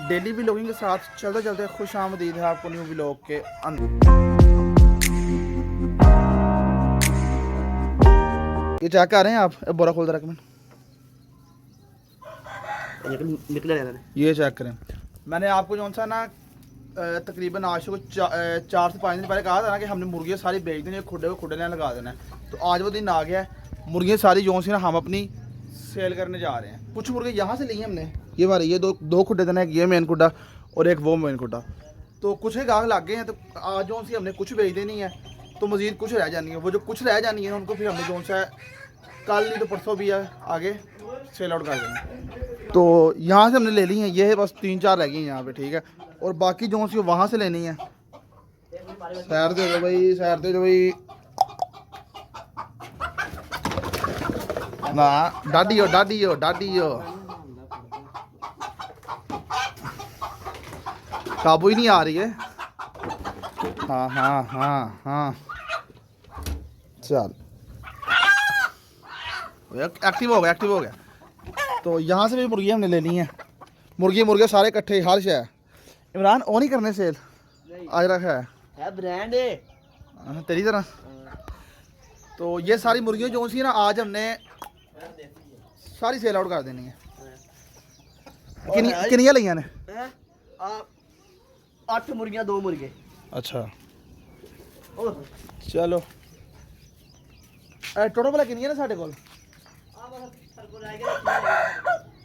Daily vlogging के साथ चलते चलते खुश आमदीद है आपको न्यू व्लॉग के अंदर। ये चेक कर रहे हैं आप, बोरा खोल दे रहा ये चेक करें। मैंने आपको जो सा ना तकरीबन आज को 4 से 5 दिन पहले कहा था ना कि हमने मुर्गियाँ सारी बेच देनी, खुडे को खुडे लगा देना है। तो आज वो दिन आ गया है। मुर्गियाँ सारी जो सी ना हम अपनी सेल करने जा रहे हैं। कुछ मुर्गे यहाँ से लिए हमने, ये हमारे ये दो खुडे देना, एक ये मेन खुडा और एक वो मेन खुडा। तो कुछ के गाहक लग गए हैं, तो आज जो सी हमने कुछ बेच देनी है, तो मज़ीद कुछ रह जानी है। वो जो कुछ रह जानी है उनको फिर हमने जो सा कल नहीं तो परसों भी आगे सेल आउट कर देना। तो यहाँ से हमने ले ली हैं, ये है बस 3-4 रह गई हैं यहाँ पे, ठीक है। और बाकी जो सी वहाँ से लेनी है। सैर दे दो भाई, सैर दे दो भाई ना, डाडी हो डाडी हो डाडी हो, काबू ही नहीं आ रही है। हाँ हाँ हाँ हाँ चल एक्टिव हो गया, एक्टिव हो गया। तो यहाँ से भी मुर्गियाँ हमने ले ली हैं। मुर्गे सारे इकट्ठे हर शय। इमरान ओ नहीं करने सेल आज रखा है ब्रांड है तेरी तरह। तो ये सारी मुर्गियाँ जो सी ना आज हमने सारी सेल आउट कर देनी है। किनिया लिया ने 8 मुर्गियां 2 मुर्गे। अच्छा चलो टोटल वाला किनिया ने साढ़े को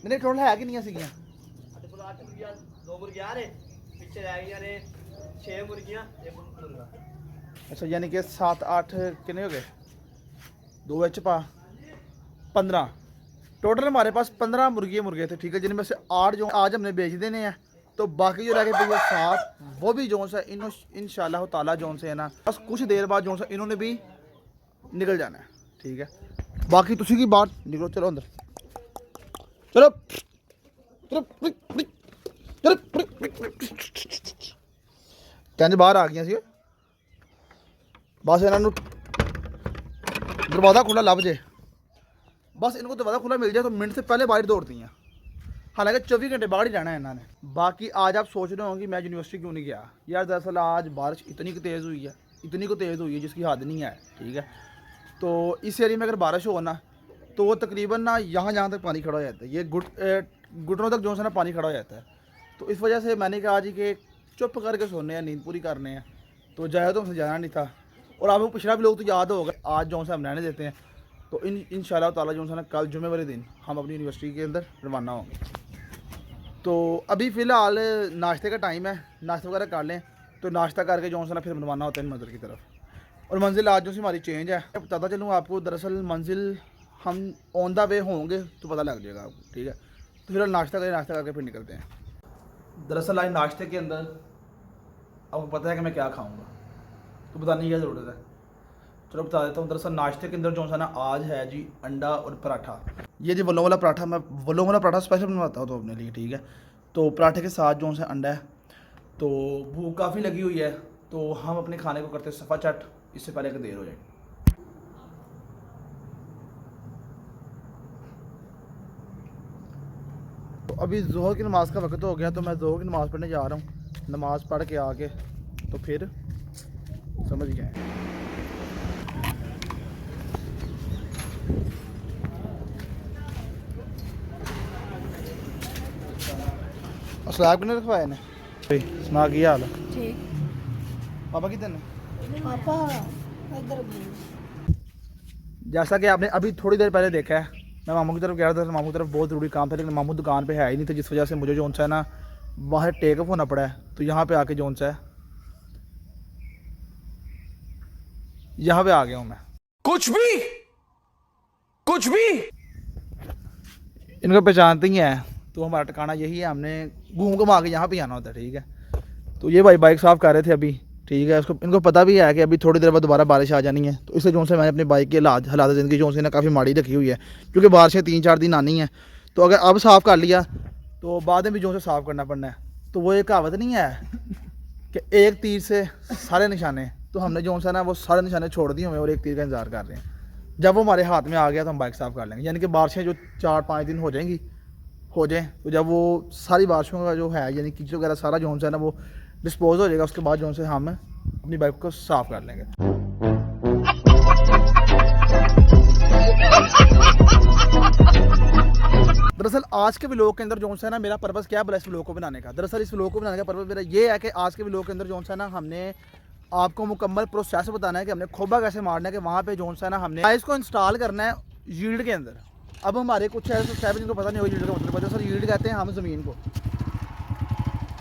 नहीं, टोटल है किनिया सी 2 मुर्गे आ रहे पीछे रह गई ने 6 मुर्गियां 1 मुर्गा। अच्छा यानी कि 7-8 कितने हो गए, 2 एच पा 15। टोटल हमारे पास 15 मुर्गे थे, ठीक है, जिनमें से 8 जो आज हमने बेच देने हैं। तो बाकी जो रह गए भैया 7 वो भी जो सा इंशाल्लाह ताला जो से है ना बस कुछ देर बाद जो सा इन्होंने भी निकल जाना है, ठीक है। बाकी तुसी की बात निकलो, चलो अंदर चलो चलो कहने बाहर आ गई सी बस इन्हों दरवाज़ा खुला लभ जे, बस इनको दरवाज़ा खुला मिल जाए तो मिनट से पहले बाहर दौड़ती हैं। हालांकि 24 घंटे बाहर ही रहना है इन्होंने। बाकी आज आप सोच रहे होंगे मैं यूनिवर्सिटी क्यों नहीं गया यार, दरअसल आज बारिश इतनी तेज़ हुई है, इतनी को तेज़ हुई है जिसकी हद नहीं है, ठीक है। तो इस एरिया में अगर बारिश हो ना तो वो तकरीबन ना यहाँ तक पानी खड़ा हो जाता है, ये घुटनों तक जो है ना पानी खड़ा हो जाता है। तो इस वजह से मैंने कहा जी कि चुप करके सोने हैं, नींद पूरी करने हैं। तो जाया तो हमसे जाना नहीं था। और आपको पिछड़ा भी लोग तो याद होगा, आज जो से हम रहने देते हैं। तो इंशाल्लाह ताला जो है ना कल जुमे वाले दिन हम अपनी यूनिवर्सिटी के अंदर रवाना होंगे। तो अभी फ़िलहाल नाश्ते का टाइम है, नाश्ता वगैरह कर लें। तो नाश्ता करके जो है ना फिर रवाना होते हैं मंजिल की तरफ। और मंजिल आज जो सी हमारी चेंज है, बताता चलूँ आपको। दरअसल मंजिल हम ऑन द वे होंगे तो पता लग जाएगा आपको, ठीक है। तो फिर नाश्ता करें, नाश्ता करके फिर निकलते हैं। दरअसल आज नाश्ते के अंदर आपको पता है कि मैं क्या खाऊँगा, तो बताने की क्या ज़रूरत है, चलो बता देता हूँ। दरअसल नाश्ते के अंदर जो सा ना आज है जी अंडा और पराठा। ये जी वलों वाला पराठा, मैं वलों वाला पराठा स्पेशल बनवाता हूँ तो अपने लिए, ठीक है। तो पराठे के साथ जो सा अंडा है। तो भूख काफ़ी लगी हुई है, तो हम अपने खाने को करते सफ़ा चट, इससे पहले कि देर हो जाए। तो अभी ज़ोहर की नमाज़ का वक्त हो गया, तो मैं ज़ोहर की नमाज़ पढ़ने जा रहा हूँ। नमाज़ पढ़ के आके तो फिर समझ गए। स्लैब कितने रखवाए ने सुना की हाल ठीक। पापा कितने पापा इधर जैसा कि आपने अभी थोड़ी देर पहले देखा है, मैं मामू की तरफ गया था। मामू की तरफ बहुत ज़रूरी काम था, लेकिन मामू दुकान पे है ही नहीं था, जिस वजह से मुझे जो सा है ना बाहर टेक ऑफ होना पड़ा है। तो यहाँ पे आके जो सा है यहाँ पे आ गया हूँ मैं। कुछ भी इनको पहचानते ही हैं। तो हमारा ठिकाना यही है, हमने घूम घुमा के यहाँ पे आना होता है, ठीक है। तो ये भाई बाइक साफ़ कर रहे थे अभी, ठीक है। उसको इनको पता भी है कि अभी थोड़ी देर बाद दोबारा बारिश आ जानी है। तो इससे जो से मैंने अपनी बाइक के हालात ज़िंदगी जो से ना काफ़ी माड़ी रखी हुई है, क्योंकि बारिशें 3-4 दिन आनी है। तो अगर अब साफ़ कर लिया तो बाद में भी जो से साफ़ करना पड़ना है। तो वो एक कहावत नहीं है कि एक तीर से सारे निशाने, तो हमने जो सा ना वो सारे निशाने छोड़ दिए हुए और एक तीर का इंतज़ार कर रहे हैं। जब वो हमारे हाथ में आ गया तो हम बाइक साफ़ कर लेंगे। यानी कि बारिशें जो 4-5 दिन हो जाएंगी हो जाए, तो जब वो सारी बारिशों का जो है यानी कीचड़ वगैरह सारा जोन से है ना वो डिस्पोज हो जाएगा, उसके बाद जोन से हम अपनी बाइक को साफ़ कर लेंगे। दरअसल आज के व्लॉग के अंदर जो है ना मेरा पर्पज़ क्या है बोला इस व्लॉग को बनाने का। दरअसल इस व्लॉग को बनाने का पर्पज़ मेरा ये है कि आज के व्लॉग के अंदर जो है ना हमने आपको मुकम्मल प्रोसेस बताना है कि हमने खोबा कैसे मारना है, कि वहाँ पे जो है ना हमने राइस को इंस्टॉल करना है यील्ड के अंदर। अब हमारे कुछ ऐसे सब्सक्राइबर जिनको पता नहीं होगा यील्ड का मतलब, दरअसल यील्ड कहते हैं हम ज़मीन को।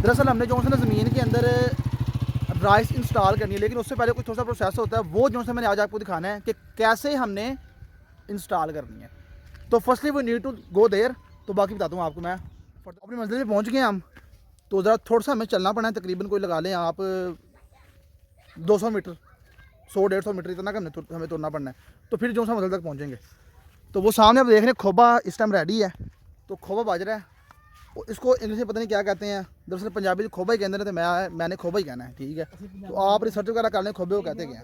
दरअसल हमने जो है ना ज़मीन के अंदर राइस इंस्टॉल करनी है, लेकिन उससे पहले कुछ थोड़ा सा प्रोसेस होता है, वो जो है मैंने आज आपको दिखाना है कि कैसे हमने इंस्टॉल करनी है। तो फर्स्टली वो नीड टू गो देयर, तो बाकी बताता हूँ आपको मैं। अपनी मंजिल पे पहुँच गए हम, तो ज़रा थोड़ा सा हमें चलना पड़ा है, तकरीबन कोई लगा लें आप 200 मीटर, 100-150 मीटर इतना का हमें तुरना पड़ना है, तो फिर जो सा मंजिल तक पहुँचेंगे। तो वो सामने आप देख रहे हैं खोबा इस टाइम रेडी है, तो खोबा बाज रहा है। इसको इंग्लिश में पता नहीं क्या कहते हैं, दरअसल पंजाबी में खोबा ही कहते हैं, तो मैंने खोबा ही कहना है, ठीक है। तो आप रिसर्च वगैरह कर लें खोबे को कहते हैं।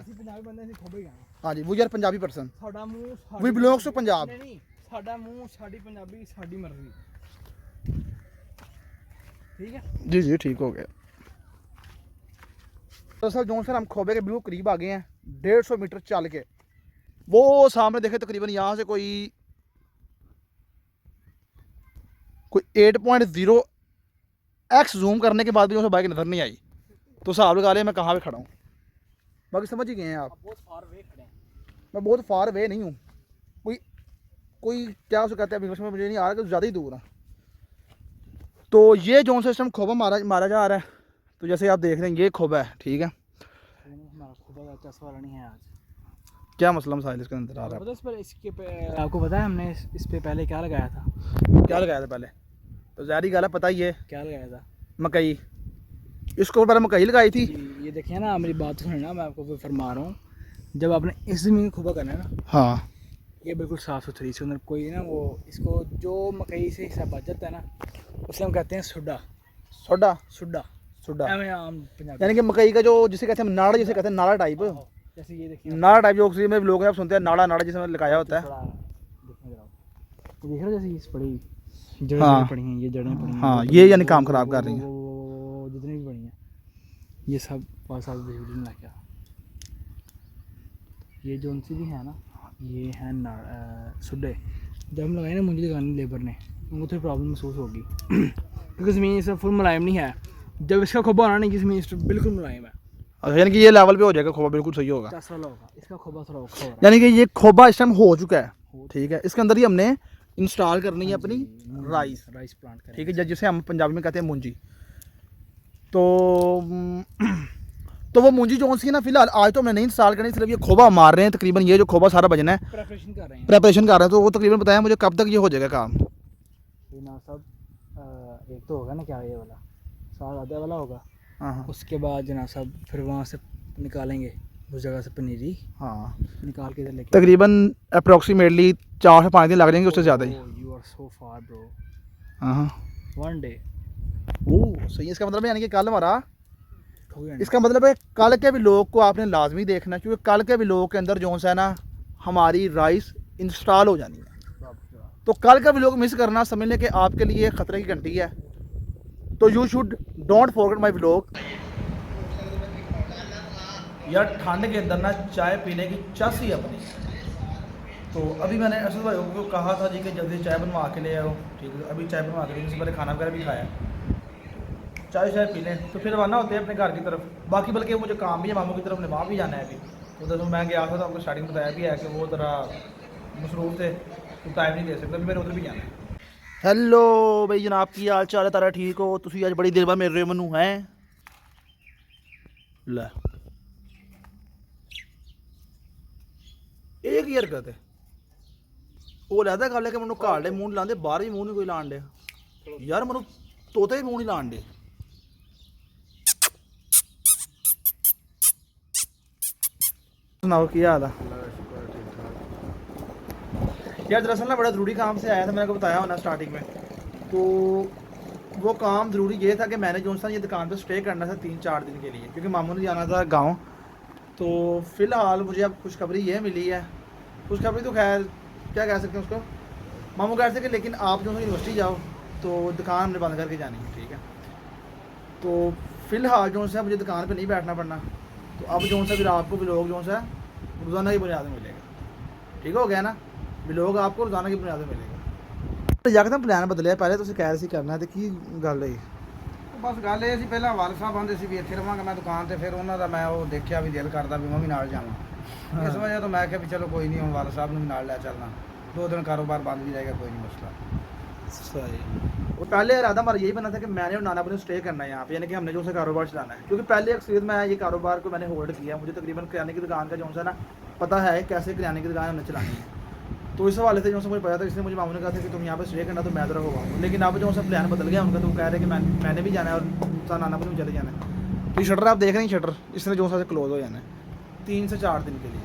हाँ जी, वो यार Punjabi person, we belongs to Punjab. ठीक है जी जी ठीक हो गया। दरअसल जो सर हम खोबे के बिल्कुल करीब आ गए हैं, 150 मीटर चल के। वो सामने देखे तकरीबन यहाँ से कोई 8.0x जूम करने के बाद भी जो बाइक नज़र नहीं आई, तो हिसाब लगा ले मैं कहाँ पे खड़ा हूँ। बाकी समझ ही गए हैं आप, मैं बहुत फार वे नहीं हूँ, कोई क्या उसे कहते हैं इंग्लिश में मुझे नहीं आ रहा, कि ज़्यादा ही दूर है। तो ये जो सिस्टम खोबा मारा जा रहा है, तो जैसे आप देख रहे हैं ये खोबा है, ठीक है। क्या मसला मसाइल इसके अंदर आ रहा है? आपको पता है हमने इस पे पहले क्या लगाया था? क्या लगाया था पहले? तो ज़ाहिर गाला पता ही है क्या लगाया था? मकई। इसको पहले मकई लगाई थी। ये देखिए ना, मेरी बात सुनना, मैं आपको वो फरमा रहा हूँ, जब आपने इस ज़मीन को खोबा करना है ना, हाँ, ये बिल्कुल साफ़ सुथरी, इसके अंदर कोई ना वो, इसको जो मकई से हिस्सा बच जाता है ना, उसे हम कहते हैं सुड्डा। सोडा सुड्डा सोडा आम पंजाबी, यानी कि मकई का जो जिसे कहते हैं नाड़ा, जिसे कहते हैं नाड़ा टाइप, जैसे ये देखिए नाड़ा टाइप जो ऑक्सीजन में लोग आप सुनते हैं नाड़ा नाड़ा जिसमें लगाया होता है। देख रहे हो जैसे इस पड़ी जड़ें हाँ। पड़ी हैं, ये जड़ें पड़ी हैं, हाँ, ये यानी काम ख़राब कर रही हैं। वो जितनी भी पड़ी हैं ये सब पास साल वीडियो में लगा। ये जो उनसी भी है ना, ये है सुड्डे। जब हम लगाए ना मुंजी लगाने लेबर ने, उनको थोड़ी प्रॉब्लम महसूस होगी क्योंकि ज़मीन इस फुल मुलायम नहीं है। जब इसका खोबा होना नहीं, कि ज़मीन इस बिल्कुल मुलायम है, अच्छा, यानी कि ये लेवल पे हो जाएगा खोबा, बिल्कुल सही होगा। 10 वाला होगा इसका खोबा, थोड़ा औखा हो रहा यानी कि ये खोबा इस टाइम हो चुका है, ठीक है। इसके अंदर ही हमने इंस्टॉल करनी है अपनी राइस, राइस प्लांट का, ठीक है, जिसे हम पंजाबी में कहते हैं मूंजी। तो वो मूंजी जो सी है ना, फिलहाल आज तो हमने नहीं इंस्टॉल करनी, सिर्फ ये खोबा मार रहे हैं। तकरीबन ये जो खोबा सारा बजना है, प्रेपरेशन कर रहे हैं, प्रेपरेशन कर रहे हैं। तो वो तकरीबन बताया मुझे कब तक ये हो जाएगा काम? ये ना सब एक तो होगा ना क्या, ये वाला साल आधे वाला होगा, हाँ उसके बाद जना साहब फिर वहाँ से निकालेंगे उस जगह से पनीरी, हाँ, निकाल के इधर लेके तकरीबन अप्रोक्सीमेटली 4 से 5 दिन लग जाएंगे, उससे ज़्यादा ही। You are so far bro, हाँ, वन डे ओह सही है। इसका मतलब है यानी कि कल हमारा, हो गया। इसका मतलब है कल के भी लोग को आपने लाजमी देखना, क्योंकि कल के भी लोग के अंदर जो है ना हमारी राइस इंस्टॉल हो जानी है। तो कल का भी लोग मिस करना, समझ लें कि आपके लिए ख़तरे की घंटी है। तो you should don't forget my vlog. यार ठंड के अंदर ना चाय पीने की चस ही अपनी। तो अभी मैंने असद भाई को कहा था जी कि जल्दी चाय बनवा के ले आओ, ठीक है। अभी चाय बनवा के, इससे पहले खाना वगैरह भी खाया, चाय शाय पी लें तो फिर रवाना होते हैं अपने घर की तरफ। बाकी बल्कि मुझे काम भी है मामू की तरफ, ने वहाँ भी जाना है अभी। उधर तो मैं गया था, तो आपको स्टार्टिंग बताया भी है कि वो ज़रा मसरूफ़ थे, तो टाइम नहीं दे सकते, मेरे उधर भी जाना है। हेलो भाई जनाब, की हाल चाल है? तारा ठीक हो? तुम आज बड़ी देर बाद मेरे मनु हैं लै एक ही हरकत है वो लैदा गल है कि मैं घाल दे मूँह नहीं लाते, बाहर भी मूँह नहीं कोई लान दे यार, मैं तोते भी मूँह नहीं लान दे। सुनाओ की हाल है यार? दरअसल ना बड़ा ज़रूरी काम से आया था, मैंने आपको बताया होना स्टार्टिंग में। तो वो काम ज़रूरी ये था कि मैंने जो सा ये दुकान पे स्टे करना था 3-4 दिन के लिए, क्योंकि मामू ने जाना था गांव। तो फ़िलहाल मुझे अब खुशखबरी ये मिली है, खुशखबरी तो खैर क्या कह सकते हैं उसको, मामू कह रहे थे कि लेकिन आप जो है यूनिवर्सिटी जाओ, तो दुकान हमने बंद करके जानी है, ठीक है। तो फ़िलहाल जो सा मुझे दुकान पे नहीं बैठना पड़ना, तो अब जो सा फिर आपको व्लॉग जो सा रोज़ाना की बुनियाद में मिलेगा, ठीक हो गया ना। व्लॉग आपको रोज़ाना की बुनियाद में मिलेगा। जाकर प्लान बदलिया, पहले तो कह रहे सी करना तो की गल है ਬਸ ਗੱਲ ਇਹ ਸੀ ਪਹਿਲਾਂ ਵਾਲ ਸਾਹਿਬ ਆਂਦੇ ਸੀ ਵੀ ਇੱਥੇ ਰਵਾਂਗਾ ਮੈਂ ਦੁਕਾਨ ਤੇ, ਫਿਰ ਉਹਨਾਂ ਦਾ ਮੈਂ ਉਹ ਦੇਖਿਆ ਵੀ ਦਿਲ ਕਰਦਾ ਵੀ ਮੈਂ ਵੀ ਨਾਲ ਜਾਵਾਂ। ਇਸ ਵਜ੍ਹਾ ਤੋਂ ਮੈਂ ਕਿਹਾ ਵੀ ਚਲੋ ਕੋਈ ਨਹੀਂ, ਹੁਣ ਵਾਲ ਸਾਹਿਬ ਨੂੰ ਵੀ ਨਾਲ ਲੈ ਚੱਲਣਾ, 2 दिन कारोबार बंद भी रहेगा, कोई नहीं मसला। सही। वो पहले इरादा हमारा यही बना था कि मैंने और नाना ने स्टे करना है यहाँ पे, यानी कि हमने जो सा कारोबार चलाना है, क्योंकि पहले अक्सरियत में ये कारोबार को मैंने होल्ड किया। मुझे तकरीबन किराने की दुकान का जो सा ना पता है कैसे किराने की दुकान हमने चलानी है, तो इस हवाले से जो सा मुझे पता था। इसलिए मुझे मामू ने कहा था कि तुम यहाँ पे स्टे करना, तो मैं तो होगा। लेकिन अब जो सा प्लान बदल गया उनका, तो वो कह रहे कि मैंने भी जाना है और नाना पर भी चले जाना है। तो ये शटर आप देख रहे हैं, शटर इसने जो सा क्लोज हो जाना है 3 से 4 दिन के लिए।